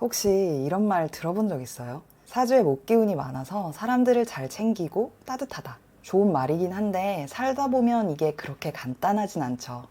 혹시 이런 말 들어본 적 있어요? 사주에 목기운이 많아서 사람들을 잘 챙기고 따뜻하다. 좋은 말이긴 한데 살다 보면 이게 그렇게 간단하진 않죠.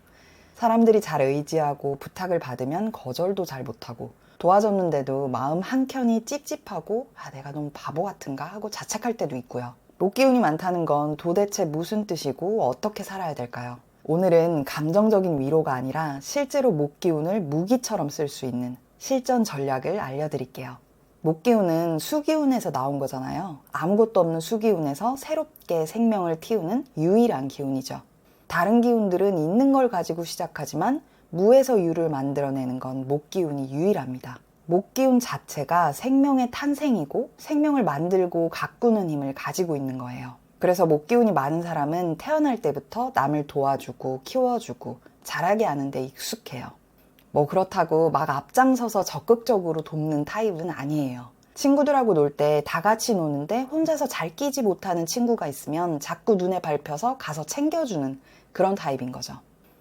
사람들이 잘 의지하고 부탁을 받으면 거절도 잘 못하고 도와줬는데도 마음 한켠이 찝찝하고 내가 너무 바보 같은가 하고 자책할 때도 있고요. 목기운이 많다는 건 도대체 무슨 뜻이고 어떻게 살아야 될까요? 오늘은 감정적인 위로가 아니라 실제로 목기운을 무기처럼 쓸 수 있는 실전 전략을 알려드릴게요. 목기운은 수기운에서 나온 거잖아요. 아무것도 없는 수기운에서 새롭게 생명을 틔우는 유일한 기운이죠. 다른 기운들은 있는 걸 가지고 시작하지만 무에서 유를 만들어내는 건 목기운이 유일합니다. 목기운 자체가 생명의 탄생이고 생명을 만들고 가꾸는 힘을 가지고 있는 거예요. 그래서 목기운이 많은 사람은 태어날 때부터 남을 도와주고 키워주고 잘하게 하는 데 익숙해요. 뭐 그렇다고 막 앞장서서 적극적으로 돕는 타입은 아니에요. 친구들하고 놀 때 다 같이 노는데 혼자서 잘 끼지 못하는 친구가 있으면 자꾸 눈에 밟혀서 가서 챙겨주는 그런 타입인 거죠.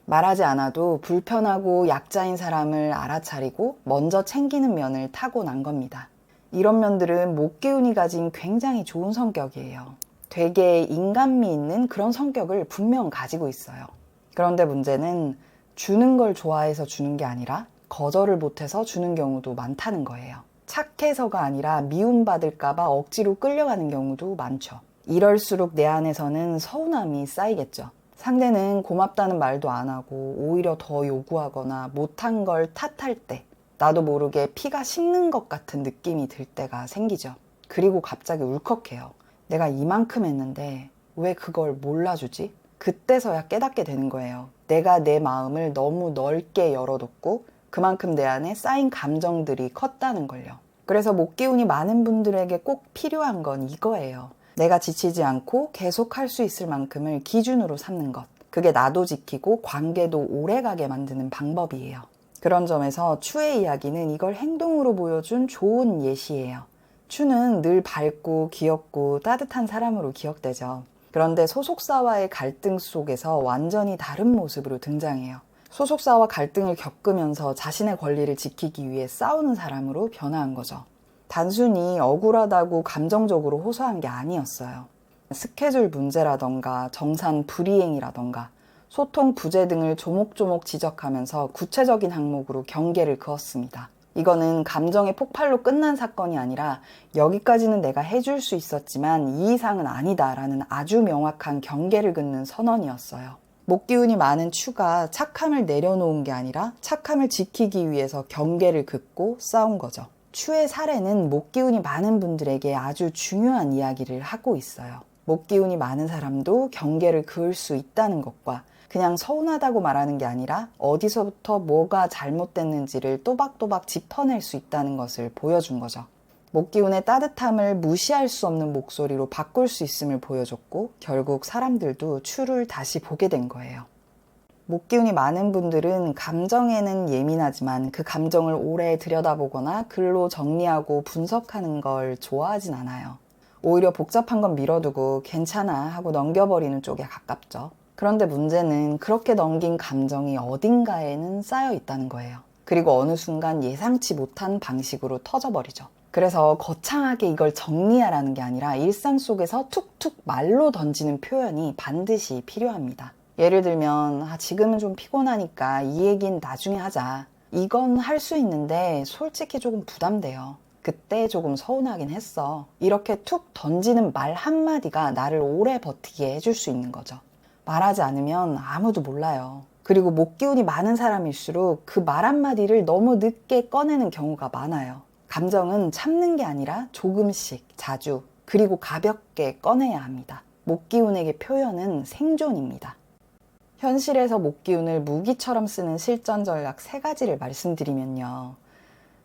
말하지 않아도 불편하고 약자인 사람을 알아차리고 먼저 챙기는 면을 타고난 겁니다. 이런 면들은 목기운이 가진 굉장히 좋은 성격이에요. 되게 인간미 있는 그런 성격을 분명 가지고 있어요. 그런데 문제는 주는 걸 좋아해서 주는 게 아니라 거절을 못해서 주는 경우도 많다는 거예요. 착해서가 아니라 미움받을까봐 억지로 끌려가는 경우도 많죠. 이럴수록 내 안에서는 서운함이 쌓이겠죠. 상대는 고맙다는 말도 안 하고 오히려 더 요구하거나 못한 걸 탓할 때 나도 모르게 피가 식는 것 같은 느낌이 들 때가 생기죠. 그리고 갑자기 울컥해요. 내가 이만큼 했는데 왜 그걸 몰라주지? 그때서야 깨닫게 되는 거예요. 내가 내 마음을 너무 넓게 열어뒀고 그만큼 내 안에 쌓인 감정들이 컸다는 걸요. 그래서 목기운이 많은 분들에게 꼭 필요한 건 이거예요. 내가 지치지 않고 계속 할 수 있을 만큼을 기준으로 삼는 것. 그게 나도 지키고 관계도 오래가게 만드는 방법이에요. 그런 점에서 추의 이야기는 이걸 행동으로 보여준 좋은 예시예요. 추는 늘 밝고 귀엽고 따뜻한 사람으로 기억되죠. 그런데 소속사와의 갈등 속에서 완전히 다른 모습으로 등장해요. 소속사와 갈등을 겪으면서 자신의 권리를 지키기 위해 싸우는 사람으로 변화한 거죠. 단순히 억울하다고 감정적으로 호소한 게 아니었어요. 스케줄 문제라던가 정산 불이행이라던가 소통 부재 등을 조목조목 지적하면서 구체적인 항목으로 경계를 그었습니다. 이거는 감정의 폭발로 끝난 사건이 아니라 여기까지는 내가 해줄 수 있었지만 이 이상은 아니다라는 아주 명확한 경계를 긋는 선언이었어요. 목기운이 많은 추가 착함을 내려놓은 게 아니라 착함을 지키기 위해서 경계를 긋고 싸운 거죠. 추의 사례는 목기운이 많은 분들에게 아주 중요한 이야기를 하고 있어요. 목기운이 많은 사람도 경계를 그을 수 있다는 것과 그냥 서운하다고 말하는 게 아니라 어디서부터 뭐가 잘못됐는지를 또박또박 짚어낼 수 있다는 것을 보여준 거죠. 목기운의 따뜻함을 무시할 수 없는 목소리로 바꿀 수 있음을 보여줬고 결국 사람들도 추를 다시 보게 된 거예요. 목기운이 많은 분들은 감정에는 예민하지만 그 감정을 오래 들여다보거나 글로 정리하고 분석하는 걸 좋아하진 않아요. 오히려 복잡한 건 미뤄두고 괜찮아 하고 넘겨버리는 쪽에 가깝죠. 그런데 문제는 그렇게 넘긴 감정이 어딘가에는 쌓여 있다는 거예요. 그리고 어느 순간 예상치 못한 방식으로 터져버리죠. 그래서 거창하게 이걸 정리하라는 게 아니라 일상 속에서 툭툭 말로 던지는 표현이 반드시 필요합니다. 예를 들면 지금은 좀 피곤하니까 이 얘기는 나중에 하자. 이건 할 수 있는데 솔직히 조금 부담돼요. 그때 조금 서운하긴 했어. 이렇게 툭 던지는 말 한마디가 나를 오래 버티게 해줄 수 있는 거죠. 말하지 않으면 아무도 몰라요. 그리고 목기운이 많은 사람일수록 그 말 한마디를 너무 늦게 꺼내는 경우가 많아요. 감정은 참는 게 아니라 조금씩, 자주, 그리고 가볍게 꺼내야 합니다. 목기운에게 표현은 생존입니다. 현실에서 목기운을 무기처럼 쓰는 실전 전략 3가지를 말씀드리면요.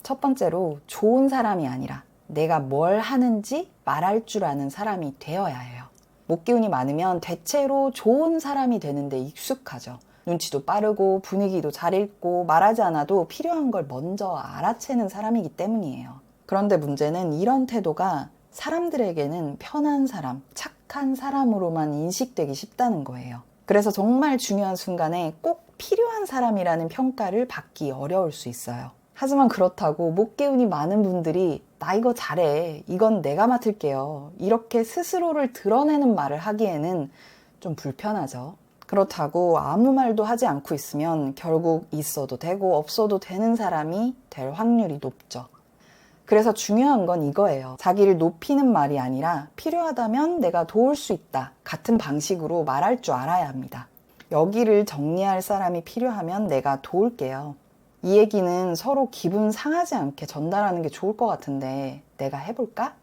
첫 번째로 좋은 사람이 아니라 내가 뭘 하는지 말할 줄 아는 사람이 되어야 해요. 목기운이 많으면 대체로 좋은 사람이 되는데 익숙하죠. 눈치도 빠르고 분위기도 잘 읽고 말하지 않아도 필요한 걸 먼저 알아채는 사람이기 때문이에요. 그런데 문제는 이런 태도가 사람들에게는 편한 사람, 착한 사람으로만 인식되기 쉽다는 거예요. 그래서 정말 중요한 순간에 꼭 필요한 사람이라는 평가를 받기 어려울 수 있어요. 하지만 그렇다고 목 기운이 많은 분들이 나 이거 잘해. 이건 내가 맡을게요. 이렇게 스스로를 드러내는 말을 하기에는 좀 불편하죠. 그렇다고 아무 말도 하지 않고 있으면 결국 있어도 되고 없어도 되는 사람이 될 확률이 높죠. 그래서 중요한 건 이거예요. 자기를 높이는 말이 아니라 필요하다면 내가 도울 수 있다. 같은 방식으로 말할 줄 알아야 합니다. 여기를 정리할 사람이 필요하면 내가 도울게요. 이 얘기는 서로 기분 상하지 않게 전달하는 게 좋을 것 같은데 내가 해볼까?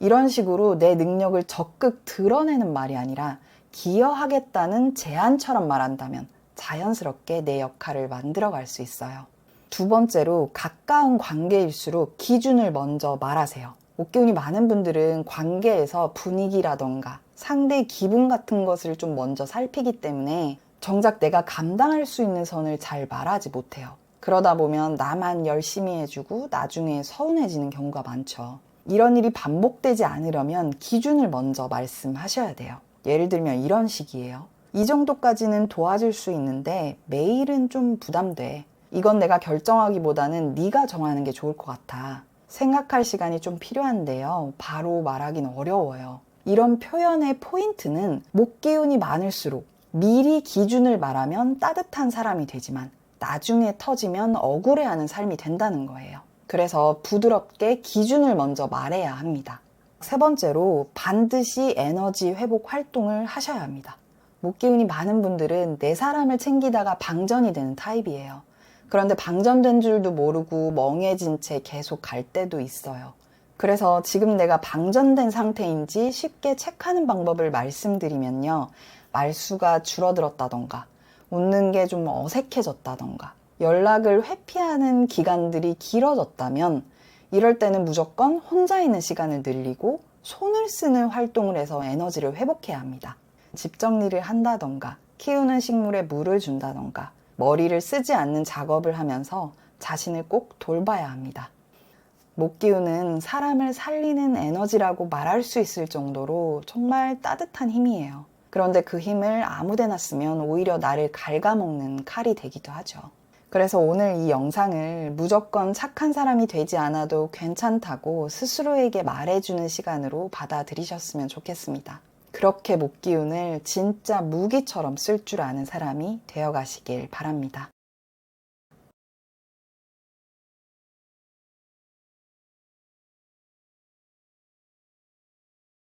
이런 식으로 내 능력을 적극 드러내는 말이 아니라 기여하겠다는 제안처럼 말한다면 자연스럽게 내 역할을 만들어갈 수 있어요. 두 번째로 가까운 관계일수록 기준을 먼저 말하세요. 목기운이 많은 분들은 관계에서 분위기라던가 상대의 기분 같은 것을 좀 먼저 살피기 때문에 정작 내가 감당할 수 있는 선을 잘 말하지 못해요. 그러다 보면 나만 열심히 해주고 나중에 서운해지는 경우가 많죠. 이런 일이 반복되지 않으려면 기준을 먼저 말씀하셔야 돼요. 예를 들면 이런 식이에요. 이 정도까지는 도와줄 수 있는데 매일은 좀 부담돼. 이건 내가 결정하기보다는 네가 정하는 게 좋을 것 같아. 생각할 시간이 좀 필요한데요. 바로 말하긴 어려워요. 이런 표현의 포인트는 목 기운이 많을수록 미리 기준을 말하면 따뜻한 사람이 되지만 나중에 터지면 억울해하는 삶이 된다는 거예요. 그래서 부드럽게 기준을 먼저 말해야 합니다. 세 번째로 반드시 에너지 회복 활동을 하셔야 합니다. 목 기운이 많은 분들은 내 사람을 챙기다가 방전이 되는 타입이에요. 그런데 방전된 줄도 모르고 멍해진 채 계속 갈 때도 있어요. 그래서 지금 내가 방전된 상태인지 쉽게 체크하는 방법을 말씀드리면요. 말수가 줄어들었다던가 웃는 게 좀 어색해졌다던가 연락을 회피하는 기간들이 길어졌다면 이럴 때는 무조건 혼자 있는 시간을 늘리고 손을 쓰는 활동을 해서 에너지를 회복해야 합니다. 집 정리를 한다던가 키우는 식물에 물을 준다던가 머리를 쓰지 않는 작업을 하면서 자신을 꼭 돌봐야 합니다. 목 기운은 사람을 살리는 에너지라고 말할 수 있을 정도로 정말 따뜻한 힘이에요. 그런데 그 힘을 아무데나 쓰면 오히려 나를 갉아먹는 칼이 되기도 하죠. 그래서 오늘 이 영상을 무조건 착한 사람이 되지 않아도 괜찮다고 스스로에게 말해주는 시간으로 받아들이셨으면 좋겠습니다. 그렇게 목 기운을 진짜 무기처럼 쓸 줄 아는 사람이 되어가시길 바랍니다.